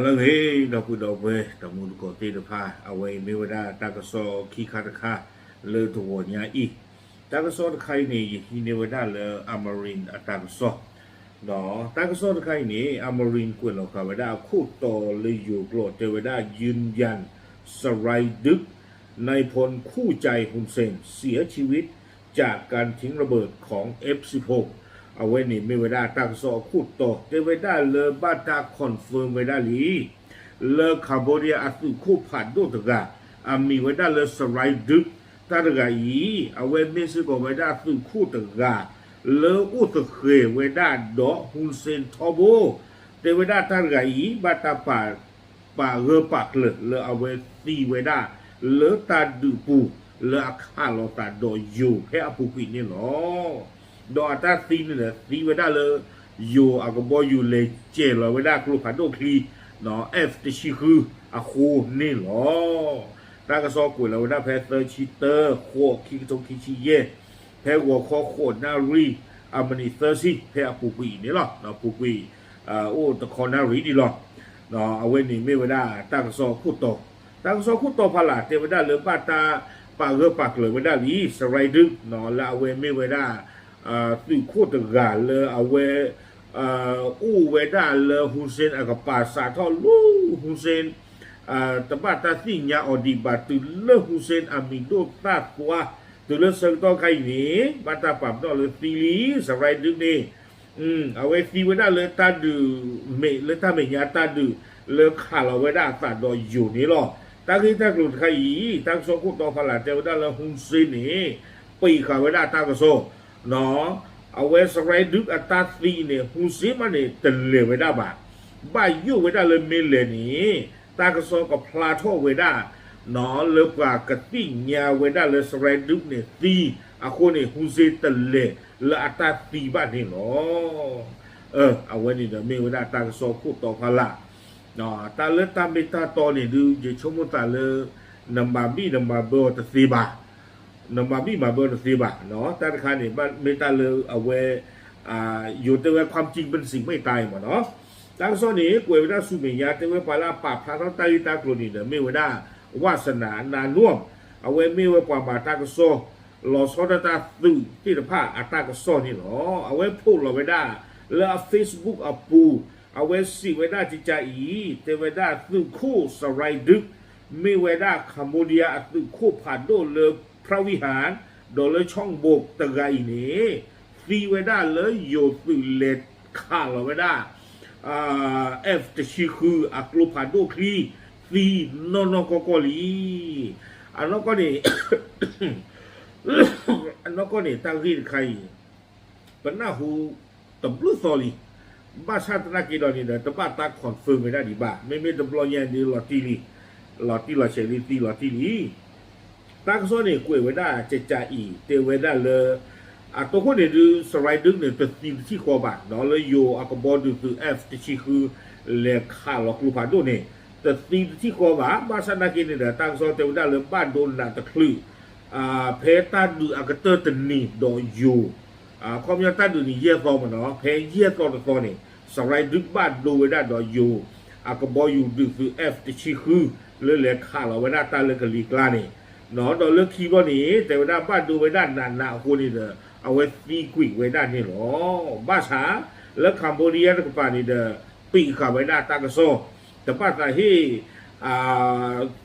Malang dapu dawe tamu ko ti depa awai mewada takaso ki khataka le to nya I takaso khai ni hi newada le amarin atakaso no takaso khai ni amarin ကွလောကဝဒခုတော်လေယူกลเทวดายืนยันสไลดึกในพลคู่ใจฮุนเซนเสียชีวิตจากการทิ้งระเบิดของ F16เอาไว้นี่ไม่เวลาตั้งสอคู่ต่อเทวดาเลอบาตาคอนเฟิร์มเวลาลีเลอคาโบเดียอัตุคู่ผ่านดูตกะมีเวลาเลอสไลดึกตาตกะอีเอาไว้ไม่ซื้อกับเวลาตุคู่ตกะเลออุตเคเวลาดอฮุนเซนทอโบเทวดาตาตกะอีบาตาป่าเรือปากเลอเอาไว้ตีเวลาเลอตาดูปูเลอข้าลอตาดออยู่แค่อปุกินี่หรอดอตาซีนี่แหละซีเวลาเลยอยู่อากบอยู่เลยเจลเวลากลุ่มพันโดคลีเนาะเอฟติชิคืออาคูนี่หรอตากระซอกุยแล้วเวลาแพเตอร์ชิเตอร์โคคิกตงคิชิเย่แพหัวคอโคนารีอามานิเตอร์ซิแพอปุกุยนี่หรอเนาะปุกุยโอ้ตะคอนารีนี่หรอเนาะเอาไว้นี่ไม่เวลาตากระซอคุโตตากระซอคุโตพลาเทวดาเหลือป้าตาป่าเรือปากเลยเวลาลีสไลดึกเนาะละเวไม่เวลาตื่นโคตรกาเลยเอาไว้อู้เวดาเลยฮุนเซนกับป่าสาทอลูฮุนเซนตบ้าตาสิ่งยาอดีบาตื่นเลฮุนเซนอามิโดตากัวตื่นเลเซงต้องใครนี่บาตาปั๊มต้องเลยซีรีสไลดึกนี่เอาไว้ซีเวดาเลยตาดูเมเลยตาเมียตาดูเลยขาเราเวดาตาดออยู่นี่หรอตั้งที่ตั้งกลุ่มใครตั้งโซกุตอพลาเจวดาเลยฮุนเซนนี่ปีขาเวดาตากโซเนาะเอาไว้สไลดึกอัตราซีเนี่ยฮุนซีมันเนี่ยตะเลไว้ได้บ่าบ่ายยู่ไว้ได้เลยเมเลนี่ตากระซอกับพลาโทไว้ได้เนาะเลือกว่ากระติ่งยาไว้ได้เลยสไลดึกเนี่ยซีอาคนเนี่ยฮุนซีตะเลและอัตราซีบ้านนี่เนาะเอาไว้นี่เดี๋ยวเมไว้ได้ตากระซอคู่ต่อพละเนาะตาเลือตามเบตาตอเนี่ยดูจะชมตาเลือนัมบาบีนัมบาเบอร์ตะซีบ่านำมาบีมาเบอร์สีบะเนาะแต่คราวนี้มันไม่ตาเลยเอาไว้อยู่แต่ว่าความจริงเป็นสิ่งไม่ตายหมดเนาะตั้งโซนี้กวยเวลาสุเมียแต่ว่าปลาปาพาทั้งตาตากรณีเนี่ยไม่เวลาวาสนานาน่วมเอาไว้ไม่ว่าปลาบาตากโซหล่อโซดาตาตึงที่ตะผ้าอัตากโซนี่เนาะเอาไว้พูดเราไว้ได้แล้วเฟซบุ๊กอัปปูเอาไว้สิไว้ได้จิตใจอีแต่ไว้ได้ตึงคู่สไลดึกไม่ไว้ได้คัมโบเดียตึงคู่ผ่านโดเลยพระวิหารโดยเลยช่องโบกตะไกนี่ซีไว้ได้เลยโยตุเลตข้าเราไว้ได้เอฟจะชื่อคืออักลุพาโดคลีซีนนกกลีอันนั้นก็นี่ อันนั้นก็นี่ตั้งที่ใครเป็นหน้าหูตบลูซอลีบ้าชาตินักกีฬานี่นะแต่บ้าตาคอนเฟิร์มไม่ได้ดีบ้าไม่ตบล้อยันดีลอตติลีลอเชลีตีลอตติลีตั้งโซนี่กวยไว้ได้เจจ่าอีเตไว้ได้เลยตัวคนเนี่ยดูสไลด์ดึงเนี่ยตัวทีมที่คอบะเนาะเลยโยอากบอลดูตัวเอฟที่ชื่อคือเลขาล็อกลูพาโดเนี่ยตัวทีมที่คอบะมาสนากินเนี่ยตั้งโซเตไว้ได้เลยบ้านโดนหนาตะคลือเพตาดูอากเตอร์ตันนี่โดยอยู่ความยาวตาดูนี่เยี่ยโตมันเนาะเพเยี่ยโตตัวนี่สไลด์ดึงบ้านดูไว้ได้โดยอยู่อากบอลอยู่ดูตัวเอฟที่ชื่อคือเลยเลขาเราไว้ได้ตาเลยกับลีกลานี่เนาะโดยเลือกคีย์บอร์ดนี้แต่ว่าบ้านดูไว้ด้านหน้าคนนี่เด้อเอาไว้ตีกุยไว้ด้านนี้หรอบ้าช้าแล้วคัมโบเดียแล้วก็ป่านี่เด้อปีกขาไว้ด้านตากระโซแต่ป้าตาที่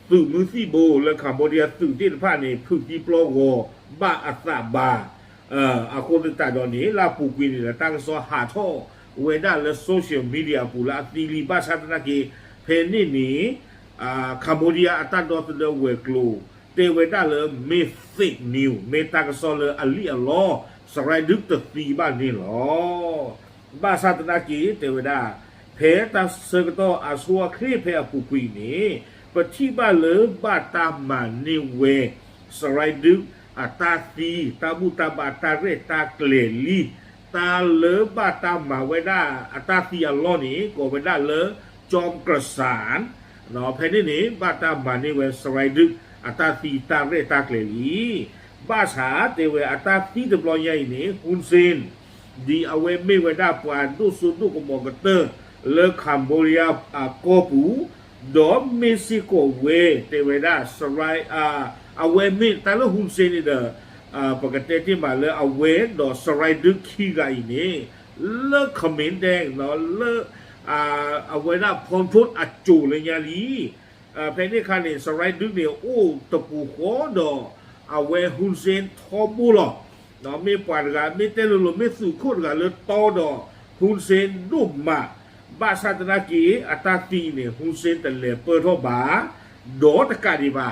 สื่อมือซีโบแล้วคัมโบเดียสื่อที่ผ้านี่พึ่งที่ปลอกบ้าอัสซาบาอาคนต่างๆตอนนี้ลาปูกุยนี่แหละตากระโซหาท่อไว้ด้านแล้วโซเชียลมีเดียปูละตีลีบ้าช้าตะนักเพนนี่นี่คัมโบเดียอัตตาดอตเดเวกลูเตเวด้าเลยเมฟิกนิวเมตากซอเลยอลีอัลลอสไลดึกตะตีบ้านนี่หรอบ้าซาตนากีเตเวด้าเพตาเซกโตอาซัวครีเพอปุกุยนี่ปะที่บ้านเลยบ้าตามานิเวสไลดึกอัตาตีตาบุตาบาตาเรตาเกลลีตาเลยบ้าตามาเวด้าอัตาตีอัลลอนี่ก็เวด้าเลยจอมกระสานเนาะเพนี่บ้าตามานิเวสไลดึกอัตราตีตาเรตาเกลีบ้าชาเตเวอัตราตีตะปลอยใหญ่นี่ฮุนเซนดีเอาไว้ไม่ไว้ได้ปานดูสุดดูกมองกเตอร์ เลคัมโบเดียโกปูดอเม็กซิโกเวเตเวดาสไรเอาเวมิตาลฮุนเซนีเดปกติที่มาเลยเอาเวดอสไรดึกขี้ไก่นี่เลคอมเมนต์แดงเนาะเลเอาเวดาพรพุทธอจูเลยยาลีเพนนี่คันนี่สไรดึกเนี่ยโอ้ตะปูหัวดอเอาเวฮุนเซนทอบูลอเนาะไม่ปานกันไม่เตลุไม่สู่โคตรกันเลยโตดอฮุนเซนรูปมาบาสาตนากีอัตตีเนี่ยฮุนเซนแต่เลยเปิดทบาโดตะการดีบา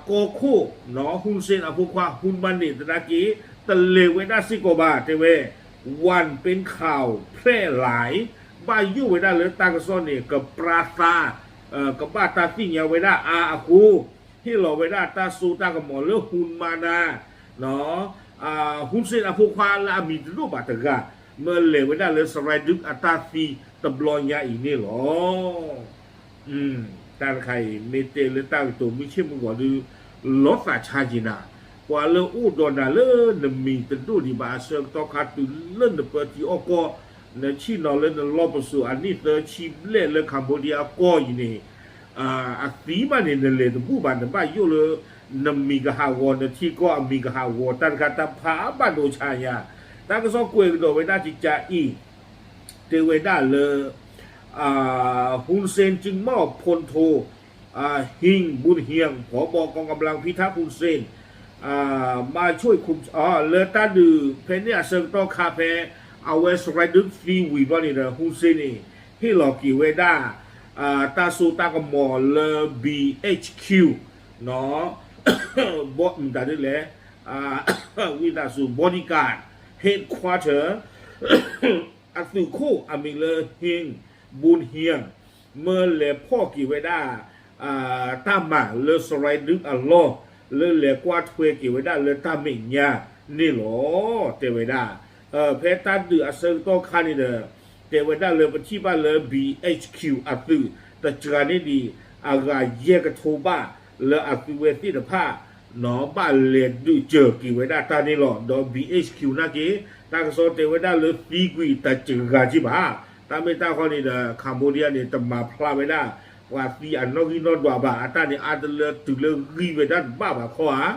โกโคเนาะฮุนเซนอภุควาฮุนบันนี่ตะนากีตะเลเวดาซิโกบาเตเววันเป็นข่าวแพร่หลายบ้ายุ่เวดาเลยตากระซ้อนเนี่ยกับปราซากับบ้าตาติญาเวดาอาคูที่เราเวดาตาสูตากระหมอเลือฮุนมานาเนาะฮุนเซนอภุควาละมีรูปบาตะกาเมื่อเลเวดาเลยสไลด์ดึกอัตาฟีตบลอยยาอีนี่หรอตาใครเมเตเลต้าตัวไม่เชื่อมึงว่าดูลดฝ่าชาจินากว่าเลอูดอนดาเลนมีตันดูดีบาเซอร์ตอคัดตุเล่นเปิดที่ออกก็ในชีนอเล่นรอบประสูอันนี้เตอชีเล่นคัมโบเดียก็อยู่นี่สีมันเนี่ยเลยตัวผู้บ้านบ้านอยู่เลยนมีกะฮาวอนที่ก็มีกะฮาวอนตันการตามผาบ้านโดชายาตั้งก็สองกวยโดยไม่ได้จิตใจอีเทเวดาเลยฮุนเซนจึงมอบพลโทฮิงบุญเฮียงผบกองกำลังพิทักษ์ฮุนเซนมาช่วยคุมเลตาดูเพนเนี่ยเซิงโตคาเพเอาไว้สไลดึกฟีวีวันนี้นะฮุนเซนนี่ที่หลอกกี่เวดาตาสูตากมอเลบีเอชคิวเนาะบอสมันได้เลยวิตาสูบอดี้การ์ดเฮดควอเตอร์อัตุโคอามิเลเฮงบุญเฮียงเมื่อเลพ่อกี่เวดาตามมาเลสไลดึกอัลลอฮ์เลกว่าทเวกี่เวดาเลตามิญญานี่หรอเทเวดาเพตาดืออัศโตคานิเดเทเวดาเลปฏิบัติเล BHQ อัตุแต่จานี่ดีอากาเยกโทบ้าเลอัตุเวติดผ้าหนอบ้านเลดูเจอกี่เวดาตานี่หรอดอ BHQ นะเกตากระโซเทวดาเลฟีกุยแต่จึงกาจิบาตาไม่ตาคนนี้เดคัมโบเดียเนี่ยตมาพลาเวดาว่าฟีอันนอกินอดว่าบาตาเนี่ยอาจจะเลตุเลรีเวดาบ้าบาข้อหา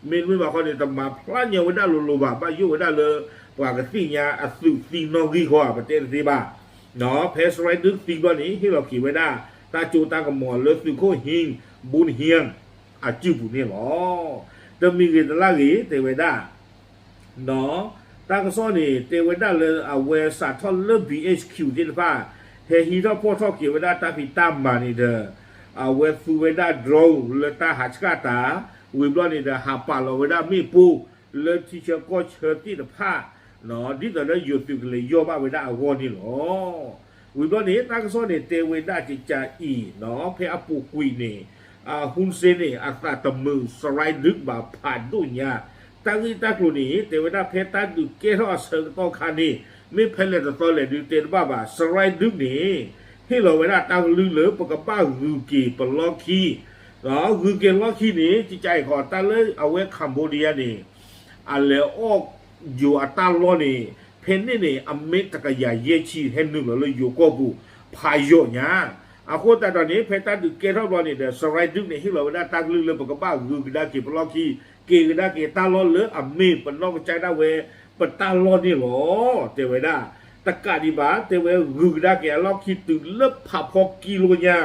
เมนไม่บาคนนี้ตมาพลาเนี่ยเวดาลุบาบ้ายุเวดาเลว่ากสิญาอสุฟีนอกีข้อประเทศสิบาเนาะเพสไรดึกฟีกว่านี้ที่เราขี่เวดาตาจูตากระหมอนเลสุโคหิงบุญเฮียงอาจิบุเนี่ยหรอจะมีกิจลากีเทวดาเนาะตากระซ้อนนี่เทวดาเลยเวสัตทอนเลบีเอชคิวที่ฟ้าเฮฮีทอพ่อทอกี่เวดาตาพิตามมานี่เด้อเวฟูเวดาดรอเลตาหัชกาตาวิบลอนี่เด้อหาปาลเวดามีปูเลที่เชก็เชิญที่เด้อผ้าเนาะดิแต่ละอยู่ติดเลยโยบ้าเวดาอวอนี่หรอวิบลอนี่ตากระซ้อนนี่เทเวดาจิจาอีเนาะเพอปูกุยนี่ฮุนเซนนี่อัตตามือสไลด์ลึกบาผ่านดุนยาตั้งที่ตากลุ่นี้เทวดาเพตาดูเกล้อเชิงต้องคานี่ไม่เพลิดต่อเลยดูเตนบ้าบ่าสไลด์ดึกนี่ให้เราเวลาตั้งลือเหลือปกับบ้าฮือกีปลอกขี้เนาะฮือเกล็อกขี้นี่จิตใจขอตั้งเลยเอาไว้คัมโบเดียนี่อันแล้วออกอยู่อัตล้อนี่เพนนี่อเมริกาใหญ่เยชีเห็นหนึ่งเลยอยู่ก็บูพายโยเนี่ยอาโคตาตอนนี้เพตาดูเกล้อนี่เดี๋ยวสไลด์ดึกนี่ให้เราเวลาตั้งลือเหลือปกับบ้าฮือกีได้กีปลอกขี้เกย์ได้เกย์ตาล้อเหลืออเมริกานอกใจได้เวปตาลอนี่หรอเทวดาตะกาดีบาเทวรึกได้เกลอกคิดตึเล็บผับพอกิโลญา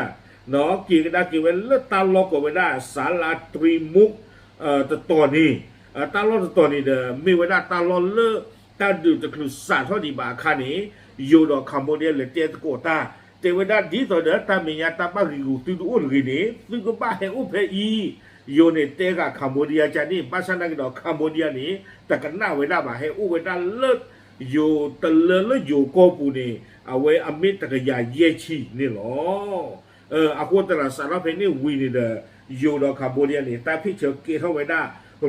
เนาะกีได้เกเวลตาลอกเวดาสาลาตรีมุกตอนนี้ตาลอตอนนี้เด้อมีเวดาตาลอเลตาดูตะคือสาทอดีบาคานี้อยู่ดอกคัมโบเดียเลเตตโกตาเทวดาดีต่อเด้อตามีญาตาบาริกูตุอุลกินีตุกบ้าเฮอุเพอีโยเนเตกาคัมโบเดียจานี่ภาษานักดอกคัมโบเดียนี่แต่กันหน้าเวลาบ่าให้อุเวลาเลิศโยตะเลเลโยโกปูนี่เอาไว้อเมตะกยาเยชีนี่หรออาควตระสารเพนี่วีนี่เดโยดอกคัมโบเดียนี่แต่พี่เชอเกเข้าไว้ได้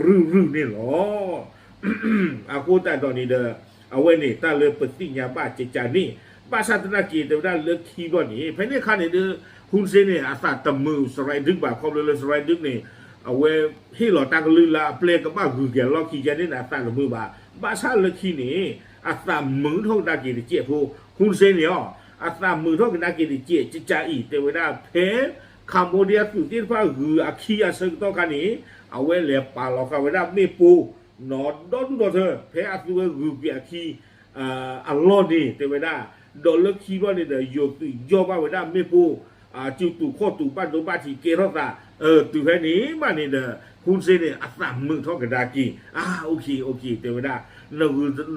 รื้อนี่หรออาควตตอนนี้เดเอาไว้นี่ตาเลปฏิญญาบ้าเจจานี่ภาษาตะกีเดได้เลิกคีก่อนนี่เพนี่คันนี่เดฮุนเซนี่อาสาตะมือสไลดึกบ่าคอมเลยสไลดึกนี่เอาไว้ที่เราตั้งลือละเปลกับบ้าคือแกล็อกขี้แกนี่นะตั้งมือบ่าบ้าชาเลิกขี้นี่อาตามือท่องตากีเจี๊ยบผู้คุณเซนเนี่ย อาสามมือเท่ากันนักกินเจี๊ยจิจ่าอีเทวดาเพคัมโบเดียสุดที่ฟ้าหืออาคีอาซึ่งต้องการนี้เอาไว้เลี้ยปลาหลอกเอาไว้ได้ไม่ปูนอดอนดูเธอเพอาสุหือเบียคีอัลลอฮ์นี่เทวดาดอลเลคีว่าเนี่ยโยตุโยบ้าไว้ได้ไม่ปูจิวตุข้อตุบ้านตุบ้านที่เกล้าตาตุแค่นี้มาเนี่ยคุณเซเนี่ยอาสามมือเท่ากันนักกินโอเคเทวดาเรา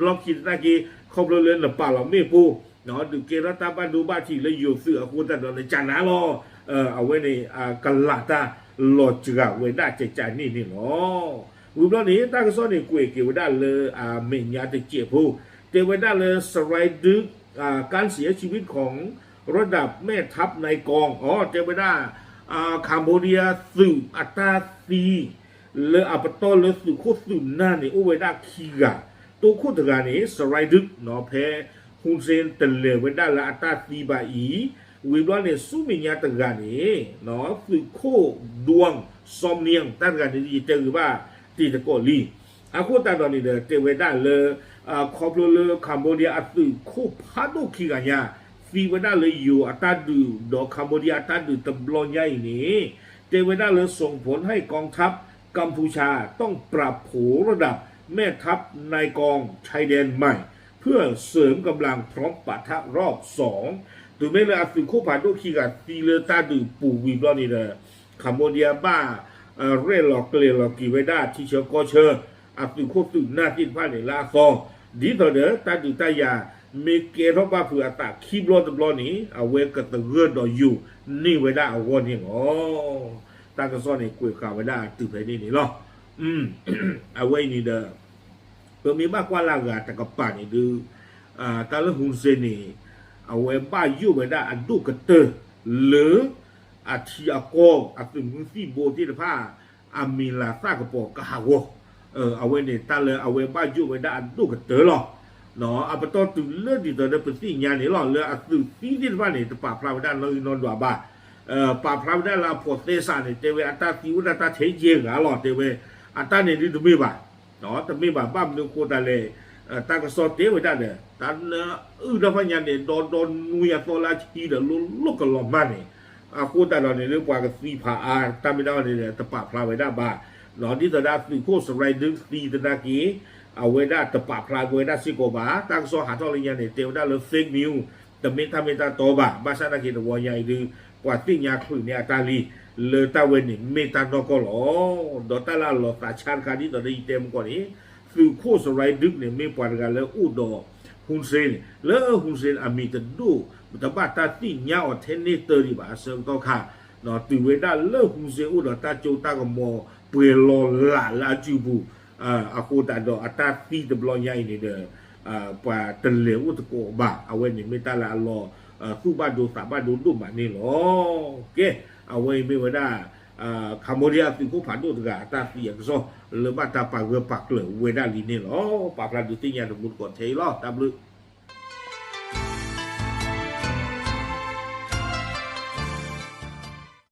ล็อกคิดนักกินเขาเล่นปลาเราไม่ปูเนาะดูเกล้าตาบ้านตุบ้านที่เลยโยเสือคุณแต่เราในจานนั้นหรอเอาไว้ในกัลลาตาหลอดจืดเวด้าเจจานี่เนาะวิบล้อนี้ตั้งซ้อนในกุยเกวด้าเลยเมียจะเจ็บผู้เทวดาเลยสไลด์ดึกการเสียชีวิตของระดับแม่ทัพในกองเทวดาคัมโบเดียสื่ออัตตาซีเลยอัปโตเลยสื่อโคตรสื่อหน้าเนี่ยอุเวด้าคีกะตัวโคตรการนี้สไลด์ดึกเนาะแพ้ฮุนเซนเตเลเวด้าละอัตตาซีบาอีวิบล้อเนี่ยสู้มีญาติกันนี่เนาะสื่อโคดวงซอมเนียงตั้งกันที่เจอว่าที่ตะโกลีอาคูตาตอนนี้เทวดาเลยคอปโลคัมโบเดียสื่อโคพัดโอคีกันยาฟีเวด้าเลยอยู่อัตตาดูดอกคัมโบเดียอัตตาดูตะบลอนใหญ่นี่เทวดาเลยส่งผลให้กองทัพกัมพูชาต้องปรับโผระดับแม่ทัพนายกองชายแดนใหม่เพื่อเสริมกำลังพร้อมปะทะรอบสองถึงแม้เลยอาฟิโคผ่านด้วยคีกับตีเลตาดูปูวิบลอนี่เลยคัมโบเดียบ้าเร่หลอกเกลียหลอกกีไว้ได้ที่เชอก็เชออาฟิโคตื่นหน้าที่ผ้าในลาซองดีต่อเด้อตาดูตายาเมเกรบ้าเผื่อตาคีบลอตบลอนี่เอาไว้กระตือรือร้นอยู่นี่ไว้ได้เอาวันนี้ตากระซ้อนในกุยข่าวไว้ได้ตื่นไปนี่หรอเอาไว้นี่เด้อเพิ่มมีมากกว่าลากาตะกับป่านี่ดูตาละหุ่นเซนี่เอาไว้บ้าอยู่ไว้ได้อันดูกระเตอหรืออาชีอากองอาตึงมุสีโบที่ผ้าอามีลาซากระปอกกะหาวเอาไว้เนี่ยตาเลยเอาไว้บ้าอยู่ไว้ได้อันดูกระเตอหรอเนาะอาปตอตึงเลือดดีต่อเดิมเป็นสิ่งอย่างนี้หรอเลยอาตึงสิ่งที่ผ้าเนี่ยตะป่าพระวิดาเลยนอนดวบ้าป่าพระวิดาลาพอเตสานเนี่ยเทวอัตตาติวอัตตาเทเจงหรอเทวอัตตาเนี่ยนี่ตัวมีบ่าเนาะแต่มีบ่าบ้ามนึงโคตรเลยตากระสอบเตไว้ได้เนี่ยตาดับพยันเนี่ยโดนนุยตัวละชีเดลุกกระลอมบ้านเนี่ยโคตรเราเนี่ยเรื่องกว่ากับสีผาตามไม่ได้เนี่ยตะปะพลาไว้ได้บ้าหลอนที่ตะดาสีโคสไรดึงสีตะดากีเอาไว้ได้ตะปะพลาไว้ได้สิโกบ้าตากระสอบหาทอลิยันเนี่ยเตวได้เลยเฟกนิวแต่ไม่ทำไม่ตาโตบ้าบ้าชาตะกีตะวัวใหญ่ดึงกว่าสิ่งยาคุยเนี่ยตาลีเลยตาเวนี่ไม่ตาโนก็หลอดตาลาหลอตาชาญคาดีตอนนี้เต็มกว่านี้คือโคสไรดึกเนี่ยไม่ปานกันแล้วอุดอฮุนเซนแล้วฮุนเซนอามีจะดูแต่บ้าตาตีเงาเทนนิสเตอร์ดีบ่าเสริมต่อค่ะเนาะตื่นเวลาเลิกฮุนเซนอุดอตาโจตากมอเปรลอลาจูบูอากูตาดออัตาตีตะบลอนใหญ่นี่เด้ป่าตะเหลวอุตโกบ่าเอาไว้นี่ไม่ตาลาลอสู้บ้านดูสาบ้านดูดุบ่านี่หรอโอเคเอาไว้ไม่ว่าได้คัมโบเดียติกูผ่านดูตะกาตาเสียก็ซอเลยบ้านตาปากเรือปากเหลวเวด้าลีนี่หรอปากลาดูติญาณมุดก่อนเทลอตามลึก